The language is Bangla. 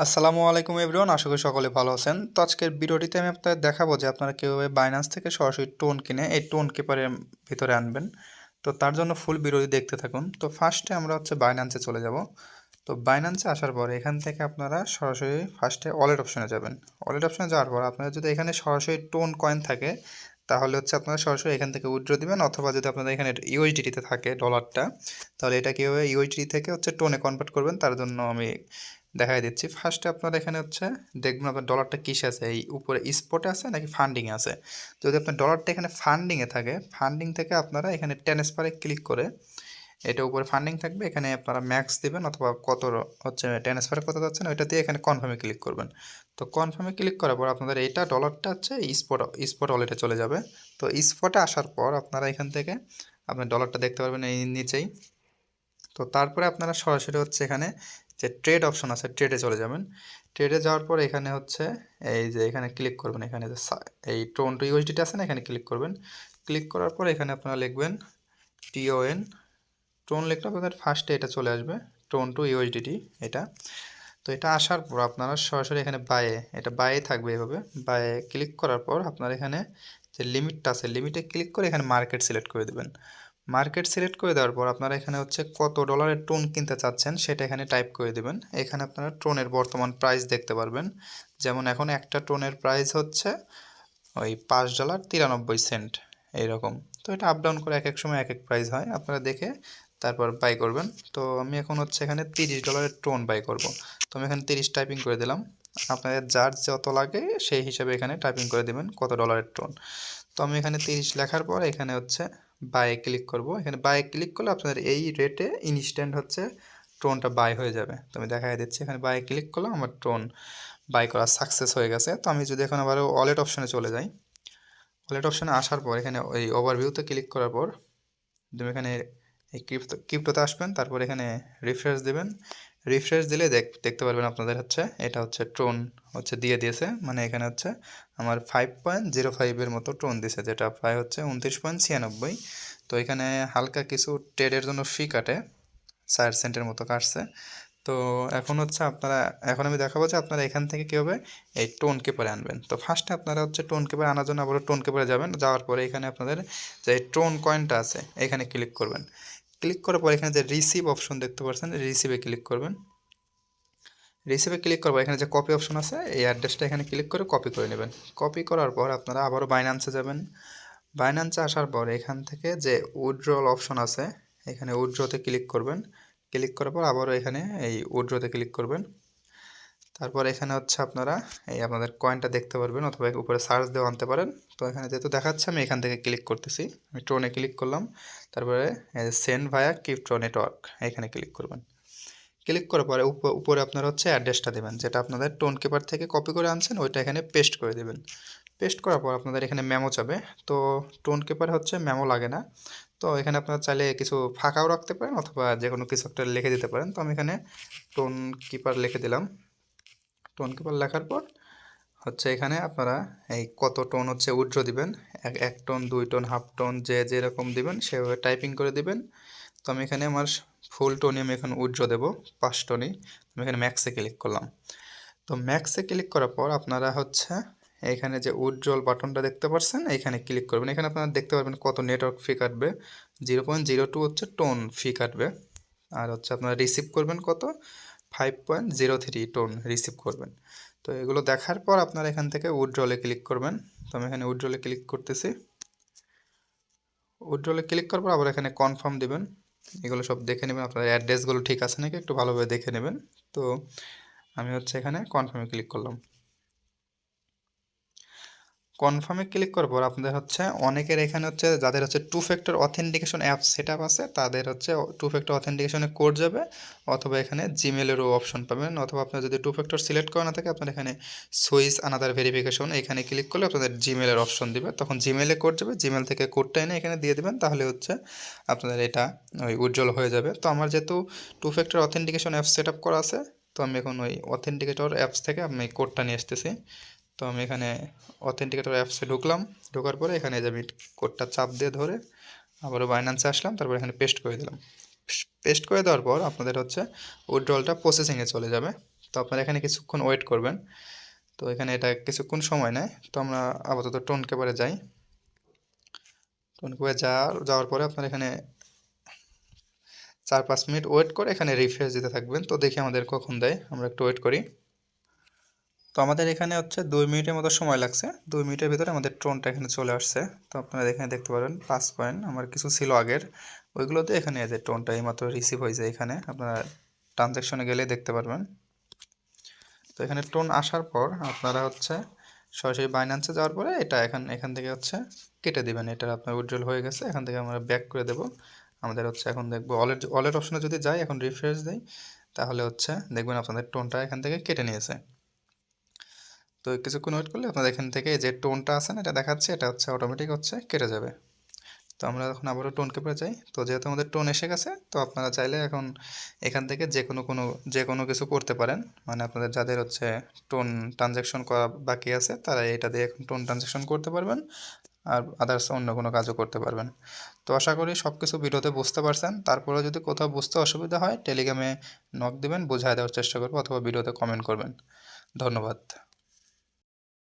আসসালামু আলাইকুম এভরিওয়ান, আশা করি সকলে ভালো আছেন। তো আজকের ভিডিওটিতে আমি আপনাদের দেখাবো যে আপনারা কীভাবে বাইন্যান্স থেকে সরাসরি টোন কিনে এই টোন কিপারের ভিতরে আনবেন। তো তার জন্য ফুল ভিডিওটি দেখতে থাকুন। তো ফার্স্টে আমরা বাইন্যান্সে চলে যাব। তো বাইন্যান্সে আসার পর এখান থেকে আপনারা সরাসরি ফার্স্টে ওয়ালেট অপশনে যাবেন। ওয়ালেট অপশনে যাওয়ার পর আপনারা যদি এখানে সরাসরি টোন কয়েন থাকে তাহলে আপনারা সরাসরি এখান থেকে উইথড্র দিবেন, অথবা যদি আপনাদের এখানে ইউএসডিটিতে থাকে ডলারটা, তাহলে এটা কীভাবে ইউএসডিটি থেকে টোনে কনভার্ট করবেন তার জন্য আমি দেখাই দিচ্ছি। ফার্স্টে আপনারা এখানে দেখবেন আপনার ডলারটা কিসে আছে, এই উপরে স্পটে আছে নাকি ফান্ডিংয়ে আছে। যদি আপনার ডলারটা এখানে ফান্ডিংয়ে থাকে, ফান্ডিং থেকে আপনারা এখানে ট্রান্সফারে ক্লিক করে এটা উপরে ফান্ডিং থাকবে, এখানে আপনারা ম্যাক্স দিবেন অথবা কত ট্রান্সফারে কত যাচ্ছে না ওইটা দিয়ে এখানে কনফার্মে ক্লিক করবেন। তো কনফার্মে ক্লিক করার পর আপনাদের এইটা ডলারটা স্পট ওয়ালেটে চলে যাবে। তো স্পটে আসার পর আপনারা এখান থেকে আপনার ডলারটা দেখতে পারবেন এই নিচেই। তো তারপরে আপনারা সরাসরি এখানে যে ট্রেড অপশন আছে ট্রেডে চলে যাবেন। ট্রেডে যাওয়ার পর এখানে এই যে এখানে ক্লিক করবেন, এখানে যে এই টোন টু ইউএসডিটি আছে না, এখানে ক্লিক করবেন। ক্লিক করার পর এখানে আপনারা লিখবেন টোন। টোন লিখলে আপনাদের ফার্স্টে এটা চলে আসবে, টোন টু ইউএসডিটি এটা। তো এটা আসার পর আপনারা সরাসরি এখানে বাইয়ে থাকবে, এভাবে বাইয়ে ক্লিক করার পর আপনার এখানে যে লিমিটটা আছে লিমিটে ক্লিক করে এখানে মার্কেট সিলেক্ট করে দেবেন। মার্কেট সিলেক্ট করে দেওয়ার পর আপনারা এখানে কত ডলারের টোন কিনতে চাচ্ছেন সেটা এখানে টাইপ করে দেবেন। এখানে আপনারা টোনের বর্তমান প্রাইস দেখতে পারবেন। যেমন এখন একটা টোনের প্রাইস ওই $5.93 এইরকম। তো এটা আপ ডাউন করে এক এক সময় এক এক প্রাইস হয়, আপনারা দেখে তারপর বাই করবেন। তো আমি এখন এখানে $30 টোন বাই করব। তো আমি এখানে 30 টাইপিং করে দিলাম। আপনাদের যার যত লাগে সেই হিসাবে এখানে টাইপিং করে দেবেন কত ডলারের টোন। তো আমি এখানে 30 লেখার পর এখানে বাই ক্লিক করব। এখানে বাই ক্লিক করলে আপনাদের এই রেটে ইনস্ট্যান্ট টোনটা বাই হয়ে যাবে। তো আমি দেখাই দিচ্ছি, এখানে বাই ক্লিক করলাম, আমার টোন বাই করা সাকসেস হয়ে গেছে। তো আমি যদি এখন আবার ওয়ালেট অপশনে চলে যাই, ওয়ালেট অপশনে আসার পর এখানে ওই ওভারভিউতে ক্লিক করার পর তুমি এখানে এই ক্রিপ্টোতে আসবেন, তারপর এখানে রিফ্রেশ দেবেন। রিফ্রেশ দিলে দেখতে পারবেন আপনাদের এটা টোন দিয়ে দিয়েছে, মানে এখানে আমার 5.05 মতো টোন দিয়েছে, যেটা প্রায় 29.96। তো এখানে হালকা কিছু ট্রেডের জন্য ফি কাটে, 4 সেন্টের মতো কাটছে। তো এখন এখন আমি দেখাবো যে আপনারা এখান থেকে কীভাবে এই টোন কিপারে আনবেন। তো ফার্স্টে আপনারা টোন কিপারে আনার জন্য আবারও টোন কিপারে যাবেন। যাওয়ার পরে এখানে আপনাদের যে টোন কয়েনটা আছে এখানে ক্লিক করবেন। ক্লিক করার পর এখানে যে রিসিভ অপশন দেখতে পাচ্ছেন, রিসিভে ক্লিক করবেন। রিসিভে ক্লিক করবো, এখানে যে কপি অপশন আছে এই অ্যাড্রেসটা এখানে ক্লিক করে কপি করে নেবেন। কপি করার পর আপনারা আবারও বাইন্যান্সে যাবেন। বাইন্যান্সে আসার পর এখান থেকে যে উইথড্রল অপশন আছে এখানে উইথড্রতে ক্লিক করবেন। ক্লিক করার পর আবারও এখানে এই উইথড্রতে ক্লিক করবেন। তারপর এখানে আপনারা এই আপনাদের কয়েনটা দেখতে পারবেন, অথবা উপরে সার্চ দিয়ে আনতে পারেন। তো এখানে যেহেতু দেখাচ্ছে আমি এখান থেকে ক্লিক করতেছি, আমি টোনে ক্লিক করলাম। তারপরে সেন্ড ভায়া ক্রিপ্টো নেটওয়ার্ক এখানে ক্লিক করবেন। ক্লিক করার পরে উপরে আপনারা অ্যাড্রেসটা দেবেন, যেটা আপনাদের টোন কিপার থেকে কপি করে আনছেন ওইটা এখানে পেস্ট করে দেবেন। পেস্ট করার পর আপনাদের এখানে মেমো চাবে। তো টোন কিপার মেমো লাগে না। তো এখানে আপনারা চাইলে কিছু ফাঁকাও রাখতে পারেন, অথবা যে কোনো কিছু একটা লিখে দিতে পারেন। তো আমি এখানে টোন কিপার লিখে দিলাম। টোন কিপার লেখার পর এখানে আপনারা এই কত টোন উইথড্র দিবেন, এক টোন 2 টোন হাফ টোন যেরকম দিবেন সেভাবে টাইপিং করে দিবেন। তো আমি এখানে আমার ফুল টোনই আমি এখন উইথড্র দেবো, 5 টোনই। আমি এখানে ম্যাক্সে ক্লিক করলাম। তো ম্যাক্সে ক্লিক করার পর আপনারা এখানে যে উইথড্রল বাটনটা দেখতে পাচ্ছেন এখানে ক্লিক করবেন। এখানে আপনারা দেখতে পারবেন কত নেটওয়ার্ক ফি কাটবে, 0.02 টোন ফি কাটবে। আর আপনারা রিসিভ করবেন কত, 5.03 টোন রিসিভ করবেন। তো এগুলো দেখার পর আপনারা এখান থেকে উইথড্রলে ক্লিক করবেন। তো আমি এখানে উইথড্রলে ক্লিক করতেছি। উইথড্রলে ক্লিক করার পর আবার এখানে কনফার্ম দিবেন। এগুলো সব দেখে নেবেন, আপনার অ্যাড্রেসগুলো ঠিক আছে নাকি একটু ভালোভাবে দেখে নেবেন। তো আমি এখানে কনফার্মে ক্লিক করলাম। কনফার্মে ক্লিক করার পর আপনাদের অনেকের এখানে যাদের 2 factor authentication app set up আছে তাদের 2 ফ্যাক্টর অথেন্টিকেশনে কোড যাবে, অথবা এখানে জিমেলেরও অপশন পাবেন। অথবা আপনার যদি 2 ফ্যাক্টর সিলেক্ট করা না থাকে আপনার এখানে সুইচ আনাদার ভেরিফিকেশন এখানে ক্লিক করলে আপনাদের জিমেলের অপশন দিবে, তখন জিমেলে কোড যাবে, জিমেল থেকে কোডটা এনে এখানে দিয়ে দেবেন, তাহলে আপনাদের এটা ওই উজ্জ্বল হয়ে যাবে। তো আমার যেহেতু 2 factor authentication app set up করা আছে, তো আমি এখন ওই অথেন্টিকেটর অ্যাপস থেকে আমি কোডটা নিয়ে আসতেছি। তো আমি এখানে অথেন্টিকেটর অ্যাপসে ঢুকলাম। ঢোকার পরে এখানে যে আমি কোডটা চাপ দিয়ে ধরে আবারও বাইন্যান্সে আসলাম, তারপর এখানে পেস্ট করে দিলাম। পেস্ট করে দেওয়ার পর আপনাদের উইথড্রলটা প্রসেসিংয়ে চলে যাবে। তো আপনারা এখানে কিছুক্ষণ ওয়েট করবেন। তো এখানে এটা কিছুক্ষণ সময় নেয়। তো আমরা আপাতত টোন কেবারে যাই। টোন কেবারে যাওয়ার পরে আপনার এখানে 4-5 মিনিট ওয়েট করে এখানে রিফ্রেশ দিতে থাকবেন। তো দেখি আমাদের কখন দেয়, আমরা একটু ওয়েট করি। তো আমাদের এখানে হচ্ছে 2 মিনিটের মতো সময় লাগছে। 2 মিনিটের ভিতরে আমাদের টোনটা এখানে চলে আসছে। তো আপনারা এখানে দেখতে পারেন 5 পয়েন্ট আমার কিছু ছিল আগের, ওইগুলোতে এখানে এই যে টোনটা এইমাত্র রিসিভ হয়েছে। এখানে আপনারা ট্রানজ্যাকশনে গেলে দেখতে পারবেন। তো এখানে টোন আসার পর আপনারা হচ্ছে সরাসরি বাইন্যান্সে যাওয়ার পরে এটা এখান থেকে হচ্ছে কেটে দিবেন। এটা আপনার উইথড্রল হয়ে গেছে। এখান থেকে আমরা ব্যাক করে দেব। আমাদের হচ্ছে এখন দেখবো ওয়ালেট অপশনে যদি যাই, এখন রিফ্রেশ দেই, তাহলে হচ্ছে দেখবেন আপনাদের টোনটা এখান থেকে কেটে নিয়েছে। তো কিছুক্ষণ ওয়েট করলে আপনাদের এখান থেকে যে টোনটা আছে না, এটা দেখাচ্ছে, এটা হচ্ছে অটোমেটিক হচ্ছে কেটে যাবে। তো আমরা এখন আবারও টোন কেপে যাই। তো যেহেতু আমাদের টোন এসে গেছে, তো আপনারা চাইলে এখন এখান থেকে যে কোনো কিছু করতে পারেন। মানে আপনাদের যাদের হচ্ছে টোন ট্রানজ্যাকশন করা বাকি আছে, তারা এটা দিয়ে এখন টোন ট্রানজ্যাকশন করতে পারবেন, আর আদার্স অন্য কোনো কাজও করতে পারবেন। তো আশা করি সব কিছু ভিডিওতে বুঝতে পারছেন। তারপরেও যদি কোথাও বুঝতে অসুবিধা হয়, টেলিগ্রামে নক দিবেন, বোঝায় দেওয়ার চেষ্টা করবো, অথবা ভিডিওতে কমেন্ট করবেন। ধন্যবাদ।